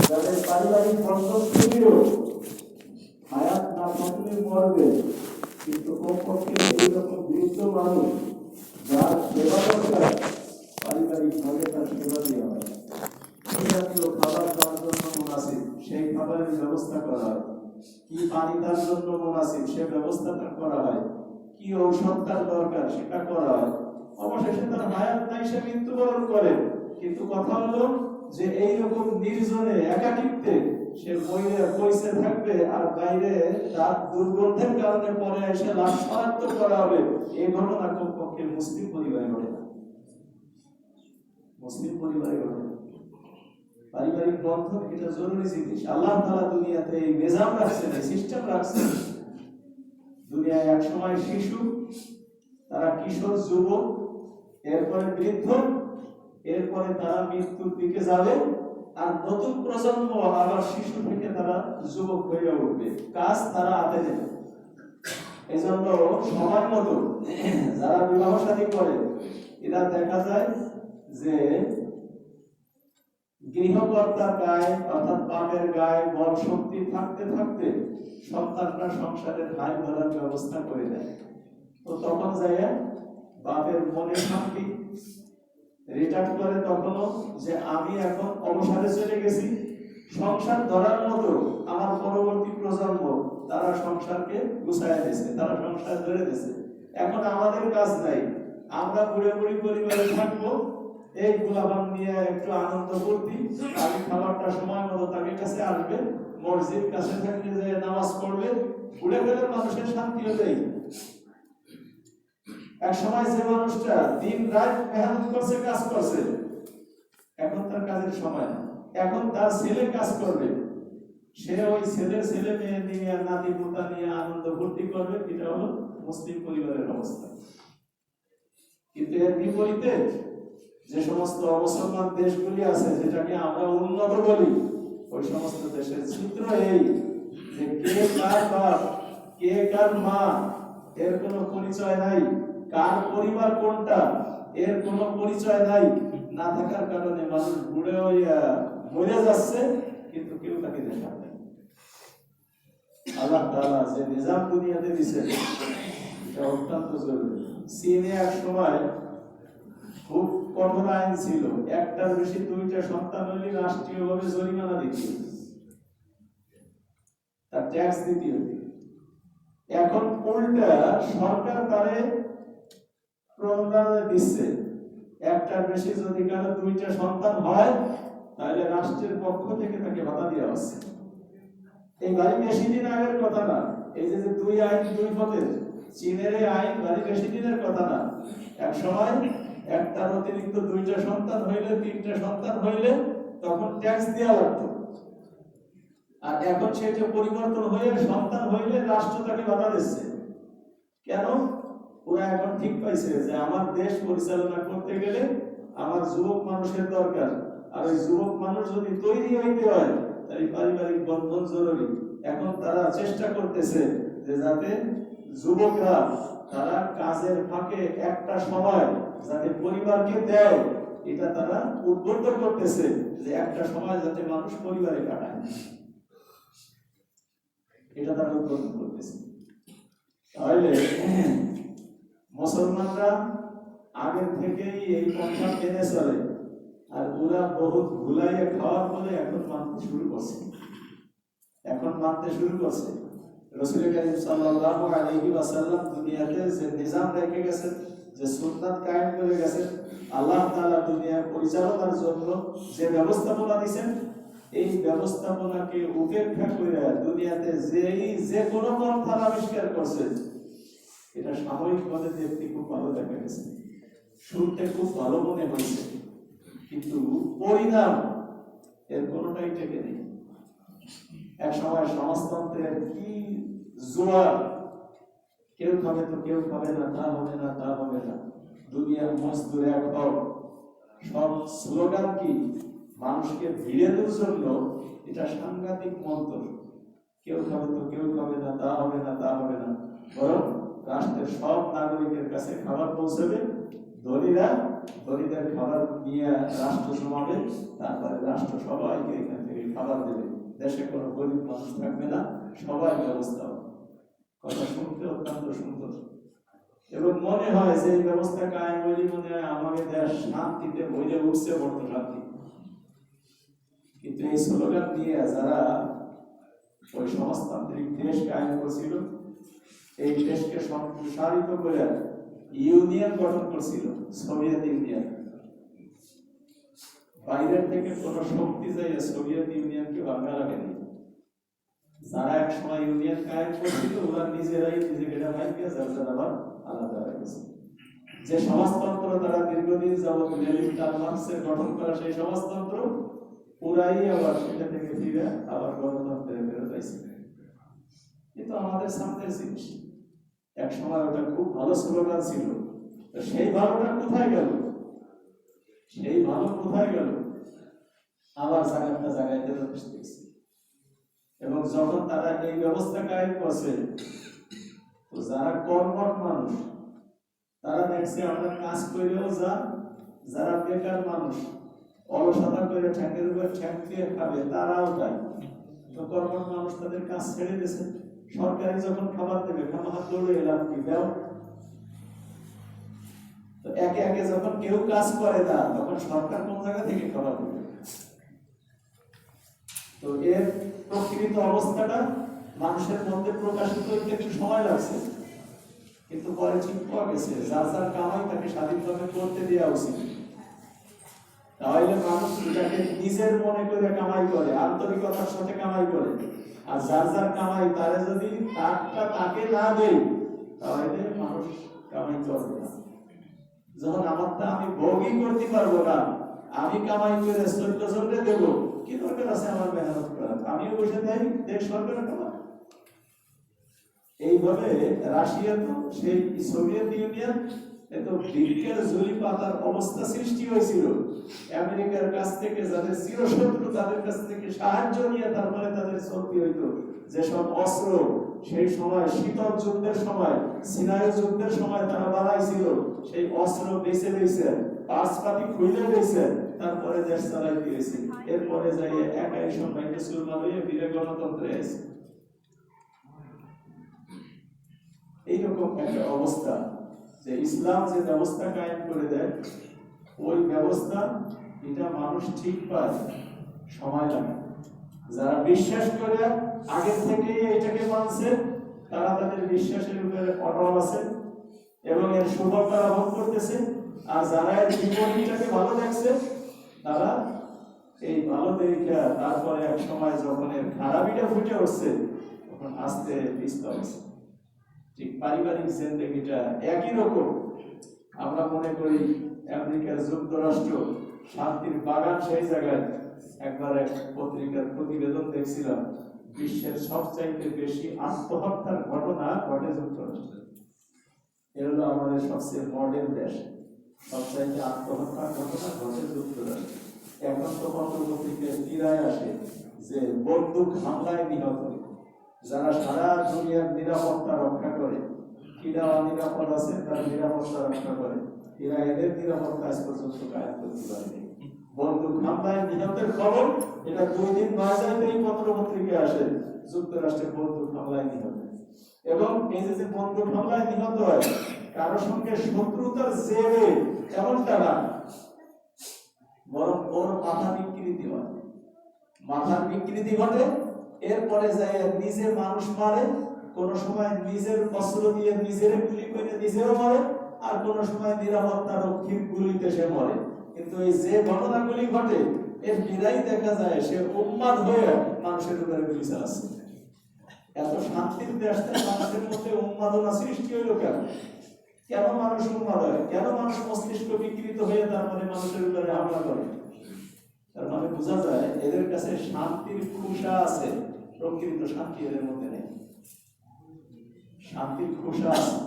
যাদের পারিবারিক বন্ধন থেকেও হায়াত না থাকলে মরবে, কিন্তু কমপক্ষে এইরকম বৃদ্ধ মানুষ যার সেবা দরকার পারিবারিকভাবে তার সেবা দেওয়া হয়। এই জাতীয় খাবার দেওয়ার জন্য মুনাসিব সেই খাবারের ব্যবস্থা করা হয়। কি পানি তার জন্য মুনাসিব সে ব্যবস্থাটা করা হয়। কি ঔষধ তার দরকার সেটা করা হয়। অবশেষে তার হায়াত নাই, সে মৃত্যুবরণ করে। কিন্তু কথা হলো যে এইরকম নির্জনে একাকিত্বে সে পয়সা থাকবে আর বাইরে তার দুর্গন্ধের কারণে পরে এসে লাশ শনাক্ত করা হবে। এই ঘটনা কমপক্ষে মুসলিম পরিবারে ঘটে না। মুসলিম পরিবারে ঘটে না। পারিবারিক বন্ধন এটা জরুরি জিনিস। আল্লাহ তাআলা দুনিয়াতে এই নিজাম রাখছেন, এই সিস্টেম রাখছেন। দুনিয়ায় এক সময় শিশু, তারা কিশোর, যুবক, এরপরে বৃদ্ধ, এরপরে তারা মৃত্যুর দিকে যাবে, আর নতুন প্রজন্ম আবার শিশু থেকে তারা যুবক হয়ে উঠবে। কাজ তারা হাতে নেবে। এই জন্য সময় মতো যারা বিবাহ শাদী করে এরা দেখা যায় যে গৃহকর্তার গায়ে অর্থাৎ বাপের গায়ে বল শক্তি থাকতে থাকতে সন্তানরা সংসারের হাল ধরার ব্যবস্থা করে দেয়। তো তখন যায় বাপের মনে শান্তি রিটার্ন করে তখনও যে আমি এখন অবসরে চলে গেছি, সংসার ধরার মতো আমার পরবর্তী প্রজন্ম তারা সংসারকে গুছায় দিয়েছে, তারা সংসার ধরে দিয়েছে। এখন আমাদের কাজ নাই, আমরা বুড়ে বুড়ি পরিবারে থাকবো, এই গোলাপান নিয়ে একটু আনন্দ করবি, আগে খাবারটা সময় মতো তাকে কাছে আসবে, মসজিদ কাছে থাকলে যে নামাজ পড়বে, বুড়ে গেলে মানুষের শান্তিও দেয়। এক সময় যে মানুষটা দিন রাত মেহনত করছে, কাজ করছে, এখন তার কাজের সময় না। এখন তার ছেলে কাজ করবে, সে ওই ছেলে মেয়ে নিয়ে নাতি পোতা নিয়ে আনন্দ ফুর্তি করবে। এটা হলো মুসলিম পরিবারের অবস্থা। কিন্তু এর বিপরীতে যে সমস্ত অমুসলমান দেশগুলি আছে, যেটাকে আমরা উন্নত বলি, ওই সমস্ত দেশের চিত্র এই যে কে কার বাপ, কে কার মা, এর কোনো পরিচয় নাই। কার পরিবার কোনটা এর কোনো পরিচয় নাই। না থাকার কারণে মানুষ বুড়ে হইয়া মরে যাচ্ছে, কিন্তু কেউ তাকে দেখা নেই। আল্লাহ তাআলা যে নিজাম দুনিয়াতে দিয়েছেন এটা অত্যন্ত জরুরি। চীনে এক সময় খুব কঠোর আইন ছিল, একটার বেশি দুইটা সন্তান হলে রাষ্ট্রীয়ভাবে জরিমানা দিতে হতো, তার ট্যাক্স দিতে হতো। এখন উল্টা সরকার তারে প্রণোদনা দিচ্ছে, একটার বেশি যদি কারো দুইটা সন্তান হয় তাহলে রাষ্ট্রের পক্ষ থেকে তাকে ভাতা দেওয়া হচ্ছে। এই বাড়ি বেশি দিন আগের কথা না, এই যে দুই আইন দুই পদের চীনের এই আইন বাড়ি বেশি দিনের কথা না। এক সময় একটার অতিরিক্ত দুইটা সন্তান হইলে, তিনটা সন্তান হইলে তখন ট্যাক্স দেওয়া লাগতো। আর এখন সেটা পরিবর্তন হয়ে সন্তান হইলে রাষ্ট্র তাকে বাধা দিচ্ছে। কেন? ওরা এখন ঠিক পাইছে যে আমার দেশ পরিচালনা করতে গেলে আমার যুবক মানুষের দরকার, আর ওই যুবক মানুষ যদি তৈরি হইতে হয় তাহলে পারিবারিক বন্ধন জরুরি। এখন তারা চেষ্টা করতেছে যে যাতে যুবকরা তারা কাজের ফাঁকে একটা সময় যাতে পরিবারকে দেয়, এটা তারা উদ্বুদ্ধ করতেছে যে একটা সময় যাতে মানুষ পরিবারে কাটায়, এটা তারা উদ্বুদ্ধ করতেছে। তাহলে মুসলমানরা আগের থেকেই এই পন্থা মেনে চলে, আর ওরা বহুত ভুলাইয়ে খাওয়ার ফলে এখন মানতে শুরু করছে। রাসূল কারীম সাল্লাল্লাহু আলাইহি ওয়াসাল্লাম দুনিয়াতে যে নিজাম রেখে গেছেন, যে সুন্নাত কায়েম করে গেছেন, আল্লাহ তাআলা দুনিয়া পরিচালনার জন্য যে ব্যবস্থাপনা দিয়েছেন, এই ব্যবস্থাপনাকে উপেক্ষা করে দুনিয়াতে যে কোনো পন্থা আবিষ্কার করছে, এটা সাময়িকভাবে দেখতে খুব ভালো দেখা গেছে, শুনতে খুব ভালো মনে হয়েছে, কিন্তু পরিণাম এর কোনোটাই টেকে নেই। এক সময় সমাজতন্ত্রের কি জোয়ার, কেউ খাবে তো কেউ খাবে না, তা হবে না, তা হবে না, দুনিয়ার মজদুর এক হও, সব স্লোগান কি মানুষকে ভিড়ে দেওয়ার জন্য। এটা সাংঘাতিক মন্ত্র। কেউ খাবে তো কেউ খাবে না, তা হবে না, তা হবে না, বরং রাষ্ট্রের সব নাগরিকের কাছে খাবার পৌঁছাবে, ধনীদের খাবার নিয়ে রাষ্ট্র জমাবে, তারপরে রাষ্ট্র সবাইকে এখান থেকে খাবার দেবে, দেশে কোনো গরিব মানুষ থাকবে না, সবাই ব্যবস্থা হবে। কথা শুনতে অত্যন্ত সুন্দর এবং মনে হয় যে এই ব্যবস্থা কায়েম হইলে মনে হয় আমাদের দেশ শান্তিতে বইলে উঠছে বর্ত শান্তি। কিন্তু এই স্লোগান দিয়ে যারা ওই সমাজতান্ত্রিক দেশ কায়েম করছিল, এই দেশকে সম্প্রসারিত করে ইউনিয়ন গঠন করছিল, সোভিয়েত ইউনিয়ন। বাইরের থেকে কোন শক্তি যাইয়া সোভিয়েত ইউনিয়নকে ভাঙা লাগেনি। যারা এক সময় ইউনিয়ন কায়েম করছিল ওরা নিজেরাই নিজেকে ভাঙিয়ে যার আবার আলাদা হয়ে গেছে। যে সমাজতন্ত্র তারা দীর্ঘদিন যাবৎ লেনিন কার্ল মার্ক্সের গঠন করা সেই সমাজতন্ত্র পুরাই আবার সেটা থেকে ফিরে আবার গণতন্ত্রে ফেরত আইছে। কিন্তু আমাদের সামনে জিনিস এক সময় ওটা খুব ভালো স্লোগান ছিল, সেই ভালোটা কোথায় গেল? সেই ভালো কোথায় গেল? আবার জায়গাটা জায়গাতে দেখছি। এবং যখন তারা এই ব্যবস্থা কায়েম করছে, তো যারা কর্মঠ মানুষ তারা দেখছে আমরা কাজ করেও যারা বেকার মানুষ অলসতা করে ঠ্যাঙ্কের উপর ঠ্যাঙ্ক দিয়ে খাবে তারাও তাই। তো কর্মঠ মানুষ তাদের কাজ ছেড়ে দিয়েছে। সরকারি যখন খাবার দেবে খামার দৌড়ে এলাম কি দেও। তো একে একে যখন কেউ কাজ করে না তখন সরকার কোন জায়গা থেকে খাবার দেবে? তো এর প্রকৃত অবস্থাটা মানুষের মধ্যে প্রকাশিত হইতে একটু সময় লাগছে, কিন্তু পরে ঠিক পাওয়া গেছে যার যার কামাই তাকে স্বাধীনভাবে করতে দেওয়া উচিত। তাহলে মানুষ এটাকে নিজের মনে করে কামাই করে, আন্তরিকতার সাথে কামাই করে। আর যার যার কামাই তারে যদি তারটা তাকে না দেয় তাহলে মানুষ কামাই করবে না। যখন আমারটা আমি ভোগই করতে পারবো না, আমি কামাই করে 14 জনকে দেবো, কি দরকার আছে আমার মেহনত করার? আমিও বসে দেয় দেশ সরকার কামাই। এইভাবে রাশিয়া তো সেই সোভিয়েত ইউনিয়ন এত বৃক্ষের ঝুলি পাতার অবস্থা সৃষ্টি হয়েছিল। আমেরিকার কাছ থেকে যাদের চিরশত্রু তাদের কাছ থেকে সাহায্য নিয়ে তারপরে তাদের চলতে হইতো। যেসব অস্ত্র সেই সময় শীতল যুদ্ধের সময় সিনাই যুদ্ধের সময় তারা বানাইছিল, সেই অস্ত্র বেছে বেছে পার্সপাতি খুলে দিয়েছে, তারপরে দেশ চালাই দিয়েছে। এরপরে যাই একাই সবাইকে সুরমা হয়ে ফিরে গণতন্ত্রে এসে এইরকম একটা অবস্থা যে ইসলাম যে ব্যবস্থা কায়েম করে দেয় ওই ব্যবস্থা এটা মানুষ ঠিক পায়, সময় লাগে। যারা বিশ্বাস করে আগে থেকে এটাকে মানছে তারা তাদের বিশ্বাসের উপরে অটল আছে এবং এর সুফলটা লাভ করতেছে। আর যারা এর বিপরীতটাকে ভালো দেখছে তারা এই ভালো দেখে তারপরে এক সময় যখন এর খারাপিটা ফুটে উঠছে তখন আস্তে পিছতে হচ্ছে। ঠিক পারিবারিক জিন্দেগিটা একই রকম। আমরা মনে করি আমেরিকার যুক্তরাষ্ট্র শান্তির বাগান, সেই জায়গায় একবার এক পত্রিকার প্রতিবেদন দেখছিলাম, বিশ্বের সবচাইতে বেশি আত্মহত্যার ঘটনা ঘটে যুক্তরাষ্ট্রে। এ হলো আমাদের সবচেয়ে মডেল দেশ, সবচাইতে আত্মহত্যার ঘটনা ঘটে যুক্তরাষ্ট্রে। এখন তো পত্রপত্রিকায় ফিরায় আসে যে বন্দুক হামলায় নিহত যারা সারা দুনিয়ার নিরাপত্তা রক্ষা করে, কিরা অনিরাপদ আছে তার নিরাপত্তা রক্ষা করে, এরা এদের নিরাপত্তা আজ পর্যন্ত কায়েম করতে পারেনি। বন্দুক হামলায় নিহতের খবর এটা 2 দিন বাজারেই পত্রপত্রিকায় আসে, যুক্তরাষ্ট্রের বন্দুক হামলায় নিহত। এবং এই যে বন্দুক হামলায় নিহত হয় কারোর সঙ্গে শত্রুতার জেরে এমনটা না, বরং ওর মাথা বিকৃতি হয়, মাথার বিকৃতি ঘটে। এরপরে যায় নিজে মানুষ মারে, কোন সময় নিজের অস্ত্র দিয়ে নিজের গুলি করে নিজেও মরে, আর কোন সময় নিরাপত্তা রক্ষীর গুলিতে সে মরে। কিন্তু এই যে ঘটনাগুলি ঘটে এর বিদায় দেখা যায় সে উন্মাদ হয়ে মানুষের উপরে গুলি চালাচ্ছে। এত শান্তির দেশটা মানুষের মধ্যে উন্মাদনা সৃষ্টি হইল কেন? কেন মানুষ উন্মাদ হয়? কেন মানুষ মস্তিষ্ক বিকৃত হয়ে তারপরে মানুষের উপরে হামলা করে? তার মানে বোঝা যায় এদের কাছে শান্তির খুশা আছে, প্রকৃত শান্তি এদের মধ্যে নেই। শান্তির খুশা আছে,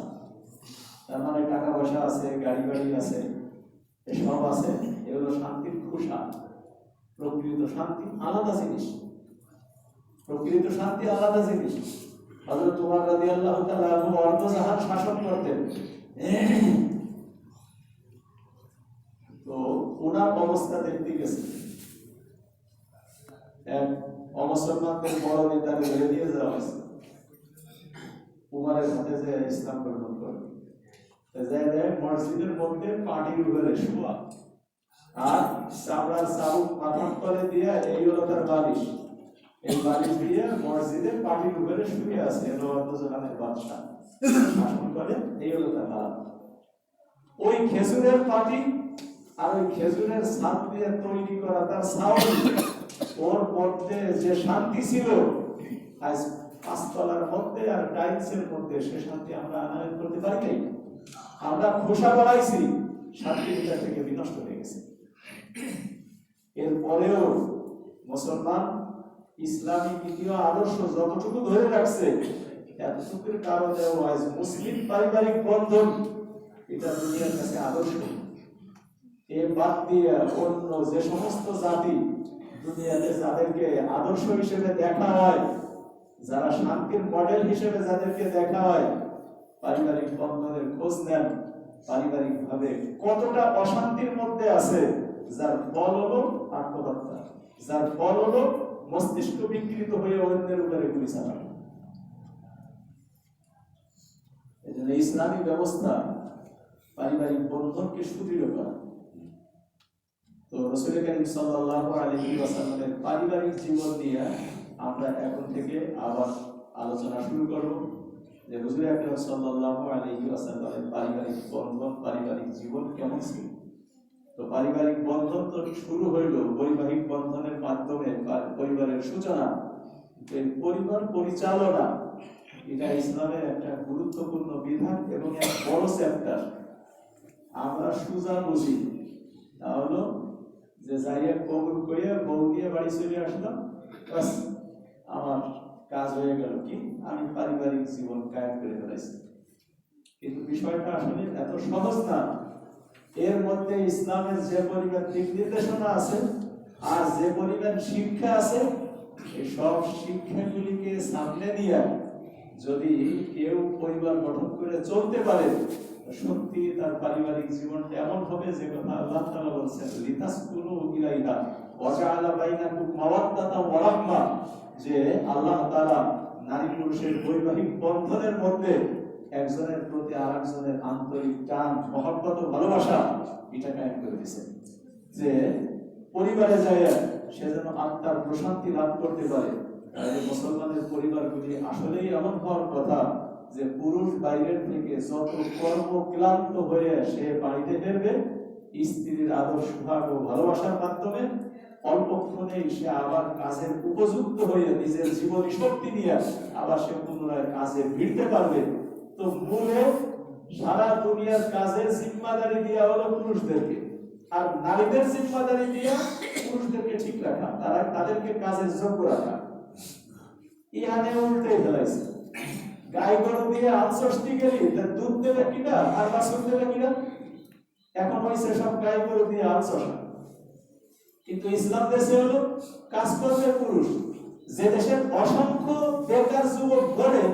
তার মানে টাকা পয়সা আছে, গাড়ি বাড়ি আছে, এসব আছে, এগুলো শান্তির খুশা। প্রকৃত শান্তি আলাদা জিনিস, প্রকৃত শান্তি আলাদা জিনিস। হযরত ওমর রাদিয়াল্লাহু তাআলা অর্ধজাহান শাসন করতেন, তো ওনার অবস্থা দেখতে গেছে। এক অমুসলমানদের বড় নেতাকে ধরে দিয়ে যাওয়া হয়েছে, উমারের হাতে যে ইসলাম গ্রহণ করে মসজিদের মধ্যে পাটির উপরে শোয়া, আর চামড়ার চাবুক মাথার তলে দিয়ে এই হলো তার বালিশ, এই বালিশ দিয়ে মসজিদের পাটির উপরে শুয়ে আছে। জোগানের বাদশাহ শাসন করে, এই হলো তার হাল। ওই খেজুরের পাটি আর ওই খেজুরের ছাদ দিয়ে তৈরি করা তার ছাউনি, ওর মধ্যে যে শান্তি ছিল আজ পাঁচতলার মধ্যে আর টাইলসের মধ্যে সে শান্তি আমরা আনয়ন করতে পারি নাই। আমরা খোসা বাড়াইছি, শান্তি ভিতর থেকে বিনষ্ট হয়ে গেছে। এরপরেও মুসলমান ইসলামী নীতি ও আদর্শ যতটুকু ধরে রাখছে, এতটুকুর কারণেও আজ মুসলিম পারিবারিক বন্ধন এটা দুনিয়ার কাছে আদর্শ। এ বাদ দিয়ে অন্য যে সমস্ত জাতি দুনিয়াতে যাদেরকে আদর্শ হিসেবে দেখা হয়, যারা শান্তির মডেল হিসেবে যাদেরকে দেখা হয়, পারিবারিক বন্ধনের খোঁজ নেন পারিবারিক ভাবে কতটা অশান্তির মধ্যে আছে, যার ফল হলো আত্মহত্যা, যার ফল হলো মস্তিষ্ক বিকৃত হয়ে অন্যের উপরে গুলি চালানো। এজন্য ইসলামী ব্যবস্থা পারিবারিক বন্ধনকে সুদৃঢ় করা। তো রাসূল করিম সাল্লাল্লাহু আলাইহি ওয়াসাল্লামের পারিবারিক জীবন নিয়ে আমরা এখন থেকে আবার আলোচনা শুরু করব, যে হুজুর আকরাম সাল্লাল্লাহু আলাইহি ওয়াসাল্লামের পারিবারিক বন্ধন, পারিবারিক জীবন কেমন ছিল। তো পারিবারিক বন্ধন তো শুরু হইল বৈবাহিক বন্ধনের মাধ্যমে, পরিবারের সূচনা। এই পরিবার পরিচালনা এটা ইসলামের একটা গুরুত্বপূর্ণ বিধান এবং এক বড় চ্যাপ্টার। আমরা সুজা বুঝি তা হলো যে যাইয়া কবুল করিয়া বউ দিয়ে বাড়ি চলে আসলাম, বাস আমার কাজ হয়ে গেল, কি আমি পারিবারিক জীবন কায়েম করে ফেলেছি। কিন্তু বিষয়টা আসলে এত সহজ না। এর মধ্যে ইসলামের যে পরিমাণ দিক নির্দেশনা আছে আর যে পরিমাণ শিক্ষা আছে, এই সব শিক্ষাগুলিকে সামনে নিয়ে যদি কেউ পরিবার গঠন করে চলতে পারে, সত্যি তার পারিবারিক জীবনটা এমন হবে যে কথা আল্লাহ তাআলা বলেছেন, লিতাসকুনু ইলাইহা ওয়া জাআলা বাইনাকুম মাওয়াদ্দাতাও ওয়া রাহমা, যে আল্লাহ তাআলা নারী পুরুষের বৈবাহিক বন্ধনের মধ্যে একজনের প্রতি আরেকজনের আন্তরিক টান, মহব্বত ও ভালোবাসা এটা কায়েম করে দিয়েছেন, যে পরিবারে যায় সে যেন আত্মার প্রশান্তি লাভ করতে পারে। তাই মুসলমানের পরিবারগুলি আসলেই এমন হওয়ার কথা যে পুরুষ বাইরের থেকে যত কর্মক্লান্ত হয়ে সে বাড়িতে ফিরবে, স্ত্রীর আদর সুহাগ ও ভালোবাসার মাধ্যমে অল্পক্ষণেই সে আবার কাজের উপযুক্ত হয়ে নিজের জীবনী শক্তি নিয়ে আবার সে পুনরায় কাজে ভিড়তে পারবে। তো মূলে সারা দুনিয়ার কাজের জিম্মাদারি দেওয়া হলো পুরুষদেরকে, আর নারীদের জিম্মাদারি দিয়া পুরুষদেরকে ঠিক রাখা, তাদেরকে কাজের যোগ্য রাখা। ইহানে উল্টে ফেলাইছে, গাই গরু দিয়ে আনসষ্টি গেলি দুধ দেবে কিনা আর বাছুর দেবে কিনা, এখন হয়েছে সব গাই গরু দিয়ে আনসষ্টা। কিন্তু ইসলাম দেশে হলো কাজ করবে পুরুষ। যে দেশের অসংখ্য বেকার যুবক গড়ে,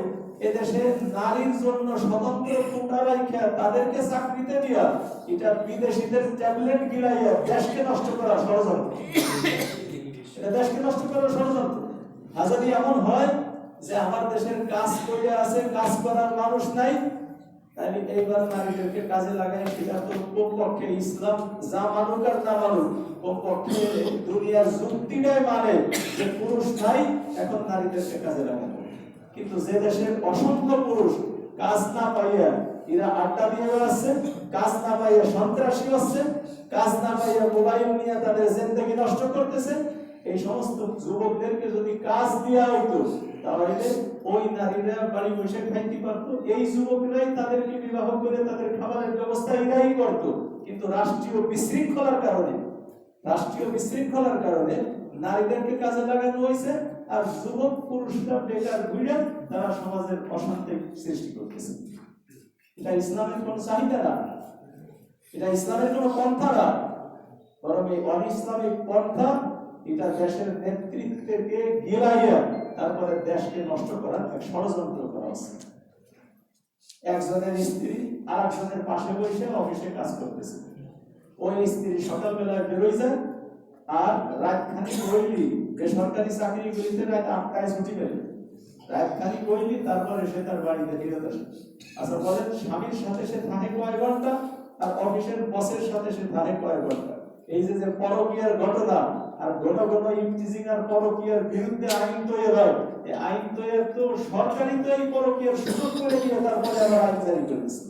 এদেশে নারীর জন্য স্বতন্ত্র কোটা রাখা তাদেরকে চাকরিতে দিয়া এটা বিদেশিদের ট্যাবলেট গিলাইয়া দেশকে নষ্ট করা ষড়যন্ত্র। এটা দেশকে নষ্ট করা ষড়যন্ত্র। আর যদি এমন হয় যে আমার দেশের কাজ করে আছে, কাজ করার মানুষ নাই, তাহলে এইবার নারীদেরকে কাজে লাগাই, সেটা তো কমপক্ষে ইসলাম যা মানুক আর না মানুক, কমপক্ষে দুনিয়ার যুক্তিটাই মানে যে পুরুষ নাই, এখন নারীদেরকে কাজে লাগানো। কিন্তু যে দেশের অসংখ্য পুরুষ কাজ না পাইয়া এরা আড্ডা দিয়ে বেড়াচ্ছে, কাজ না পাইয়া সন্ত্রাসী হচ্ছে, কাজ না পাইয়া মোবাইল নিয়ে তাদের জিন্দেগি নষ্ট করতেছে, এই সমস্ত যুবকদেরকে যদি কাজ দেওয়া হইতো তাহলে ওই নারীরা বাড়ি বসে খাইতে পারতো, এই যুবকরাই তাদেরকে বিবাহ করে তাদের খাবারের ব্যবস্থা এরাই করতো। কিন্তু রাষ্ট্রীয় বিশৃঙ্খলার কারণে নারীদেরকে কাজে লাগানো হয়েছে, আর যুবক পুরুষরা বেকার ঘুরে তারা সমাজের অশান্তি সৃষ্টি করতেছে। এটা ইসলামের কোন চাহিদা না, এটা ইসলামের কোন পন্থা না, বরং এই অনিসলামিক পন্থা এটা দেশের নেতৃত্বকে গিলাইয়া তারপরে দেশকে নষ্ট করার এক ষড়যন্ত্র করা হচ্ছে। একজনের স্ত্রী আরেকজনের পাশে বসে অফিসে কাজ করতেছে, ওই স্ত্রী সকালবেলায় বেরোয় যায় আর রাত খানিক হইলেই বেসরকারি চাকরিগুলিতে রাত 8টায় ছুটি মেলে, রাত খালি করলি তারপরে সে তার বাড়িতে ফিরত আসে। আচ্ছা বলেন, স্বামীর সাথে সে থাকে কয় ঘন্টা আর অফিসের বসের সাথে সে থাকে কয় ঘন্টা? এই যে যে পরকীয়ার ঘটনা আর ঘন ঘন ইফতিজিং আর পরকীয়ার বিরুদ্ধে আইন তৈরি হয়, এই আইন তৈরি তো সরকারি তো এই পরকীয়ার সুযোগ করে দিয়ে তারপরে আবার আইন জারি করেছে।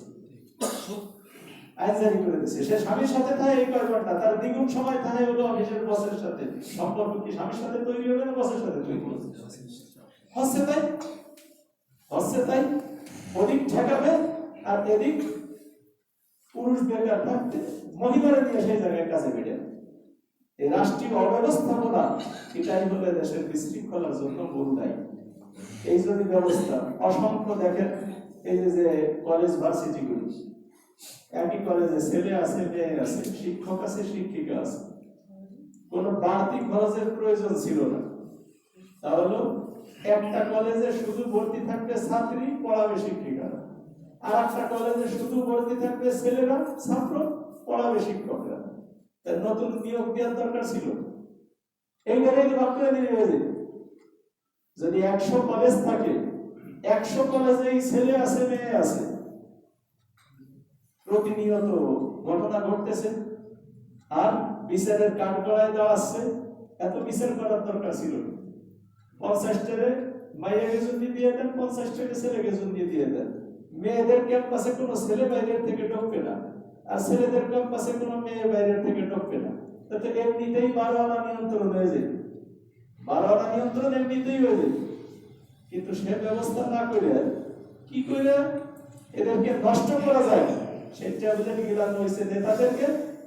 আইন জারি করে দিচ্ছে, সে স্বামীর সাথে থাকে এই কয় ঘন্টা, তার দ্বিগুণ সময় থাকে হলো অফিসের বসের সাথে। সম্পর্ক কি স্বামীর সাথে তৈরি হবে না বসের সাথে তৈরি হবে? হচ্ছে তাই, হচ্ছে তাই। ওদিক ঠেকাবে আর এদিক পুরুষ বেকার থাকতে মহিলারা নিয়ে সেই জায়গায় কাজে বেড়ে। এই রাষ্ট্রীয় অব্যবস্থাপনা এটাই হলে দেশের বিশৃঙ্খলার জন্য মূল দায়ী। এই যদি ব্যবস্থা অসংখ্য দেখেন, এই যে কলেজ ভার্সিটিগুলি, একই কলেজে ছেলে আছে মেয়ে আছে, শিক্ষক আছে শিক্ষিকা আছে, কোনো বাড়তি খরচের প্রয়োজন ছিল না। তাহলে একটা কলেজে শুধু ভর্তি থাকবে ছাত্রী, পড়াবে শিক্ষিকারা, আর একটা কলেজে শুধু ভর্তি থাকবে ছেলেরা, ছাত্র, পড়াবে শিক্ষকরা। নতুন নিয়োগ দেওয়ার দরকার ছিল? এইবারে ভাগ করে দিলে হয়ে যেত। যদি 100 কলেজ থাকে, 100 কলেজেই ছেলে আছে মেয়ে আছে, প্রতিনিয়ত ঘটনা ঘটতেছে আর বিচারের কাঠগড়ায় দাঁড়াচ্ছে, এত বিচার করার দরকার ছিল না। 50টারে মায়ের জন্য দিয়ে দেন, 50টারে ছেলেকে জন্য দিয়ে দেন। মেয়েদের ক্যাম্পাসে কোনো ছেলে বাইরের থেকে ঢুকবে না, আর ছেলেদের ক্যাম্পাসে কোনো মেয়ে বাইরের থেকে ঢুকবে না। তাতে এমনিতেই 12 আনা নিয়ন্ত্রণ হয়ে যায়, 12 আনা নিয়ন্ত্রণ এমনিতেই হয়ে যায়। কিন্তু সে ব্যবস্থা না করে কি করে এদেরকে নষ্ট করা যায় সেই ট্যাবলেট গিলানো হয়েছে নেতাদেরকে,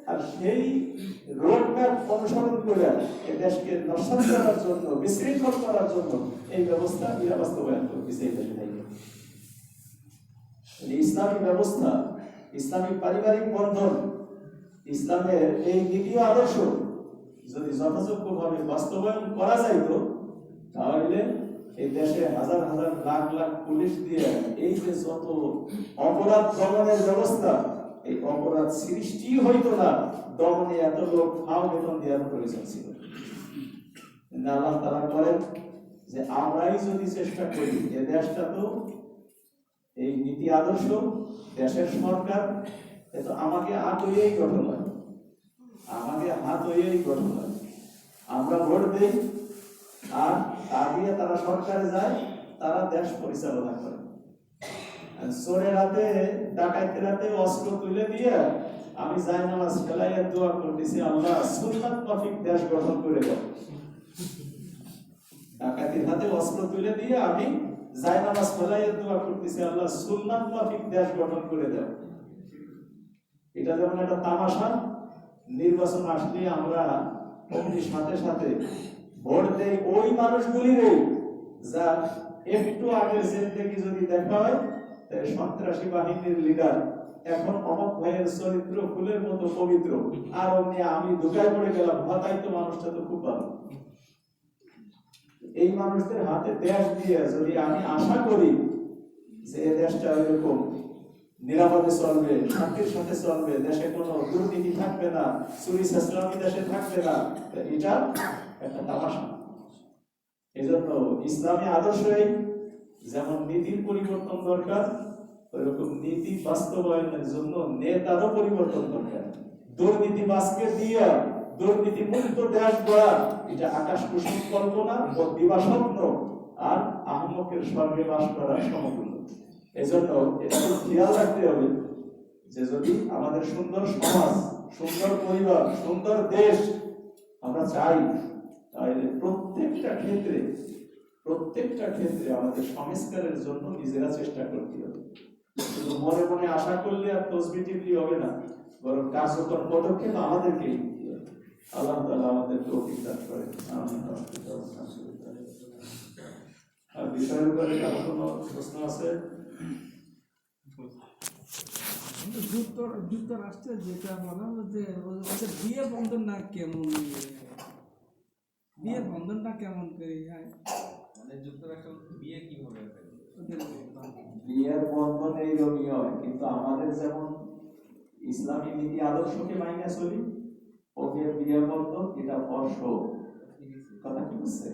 আর সেই রোডম্যাপ অনুসরণ করে এই দেশকে নষ্ট করার জন্য, বিশৃঙ্খল করার জন্য এই ব্যবস্থা বাস্তবায়ন করতেছে এই দেশে। ইসলামী ব্যবস্থা, ইসলামী পারিবারিক বন্ধন, ইসলামের এই নীতি আদর্শ যদি যথাযোগ্যভাবে বাস্তবায়ন করা যাইত, তাহলে এই দেশে হাজার হাজার লাখ লাখ পুলিশ দিয়ে এই যে যত অপরাধ দমনের ব্যবস্থা, এই অপরাধ সৃষ্টি হইতো না, দমনে এত লোক ফাও বেতন দেওয়ার প্রয়োজন ছিল। আল্লাহ তাআলা বলেন যে আমরাই যদি চেষ্টা করি, এ দেশটা তো এই নীতি আদর্শ দেশের সরকার, এতো আমাকে হাত হইয়েই গঠন হয়, আমাকে হাত হইয়েই গঠন হয়। আমরা ভোট দেই আর তা দিয়ে তারা সরকারে যায়, তারা দেশ পরিচালনা করে। চোরের হাতে, ডাকাতের হাতে অস্ত্র তুলে দিয়ে আমি জায়নামাজ ফেলাইয়া দোয়া করতেছি, আল্লাহ সুন্নাত মাফিক দেশ গঠন করে দাও। ডাকাতের হাতে অস্ত্র তুলে দিয়ে আমি জায়নামাজ ফেলাইয়া দোয়া করতেছি, আল্লাহ সুন্নাত মাফিক দেশ গঠন করে দাও। এটা যেমন একটা তামাশা, নির্বাচন আসলে আমরা অমনি সাথে সাথে ভোট দেই ওই মানুষগুলিরে যা একটু আগের জিন্দেগি যদি দেখা হয়, সন্ত্রাসী বাহিনীর লিডার এখন অমক ভাইয়ের চরিত্র ফুলের মতো পবিত্র, আর অমনি আমি ঢুকায় পড়ে গেলাম, হতাই তো মানুষটা তো খুব ভালো। এই মানুষদের হাতে দেশ দিয়ে যদি আমি আশা করি যে এই দেশটা এরকম নিরাপদে চলবে, শান্তির সাথে চলবে, দেশে কোনো দুর্নীতি থাকবে না, চুরি চালানি দেশে থাকবে না, এটা একটা তামাশা। এই জন্য ইসলামী আদর্শই যেমন নীতির পরিবর্তন দরকার, ওইরকম নীতি বাস্তবায়নের জন্য নেতারও পরিবর্তন দরকার। দুর্নীতিবাজকে দিয়ে দুর্নীতি মুক্ত দেশ গড়া, এটা আকাশ কুসুম কল্পনা ও দিবাস্বপ্ন, আর আহমকের স্বর্গে বাস করার সমতুল্য। এজন্য এটা খেয়াল রাখতে হবে যে যদি আমাদের সুন্দর সমাজ, সুন্দর পরিবার, সুন্দর দেশ আমরা চাই, তাহলে প্রত্যেকটা ক্ষেত্রে আমাদের সংস্কারের জন্য নিজেরা চেষ্টা করতে হবে। শুধু মনে মনে আশা করলে আর তসবিহ টিপলে হবে না, বরং কার্যকর পদক্ষেপ আমাদেরকে নিতে হবে। আল্লাহ তাআলা আমাদের তৌফিক দান করেন। আমিন। আর বিষয়ের উপরে কারো কোনো প্রশ্ন আছে? যুক্তরাষ্ট্রে যেটা বলা যে বিয়ে বন্ধনটা কেমন, বিয়ে বন্ধনটা কেমন করে হয়, মানে যুক্তরাষ্ট্র বিয়ে কিভাবে হয়? বিয়ের বন্ধন এইরকমই হয়, কিন্তু আমাদের যেমন ইসলামী নীতি আদর্শকে মাইনে চলি, ওদের বিয়ে বন্ধন এটা বর্ষ, কথা কি বুঝছে?